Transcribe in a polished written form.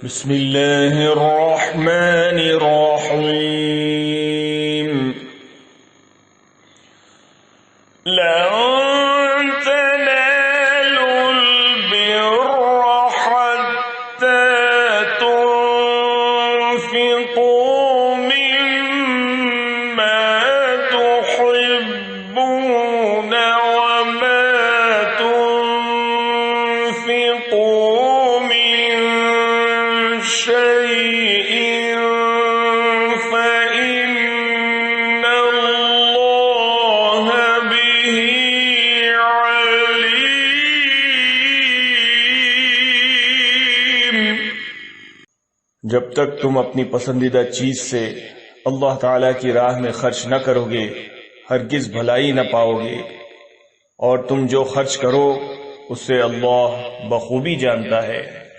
बिस्मिल्लाहिर्रहमानिर्रहीम। लन तनालुल बिर्रा हत्ता तुनफिकू मिम्मा तुहिब्बून वमा तुनफिकू जब तक तुम अपनी पसंदीदा चीज से अल्लाह ताला की राह में खर्च न करोगे हरगिज भलाई न पाओगे, और तुम जो खर्च करो उससे अल्लाह बखूबी जानता है।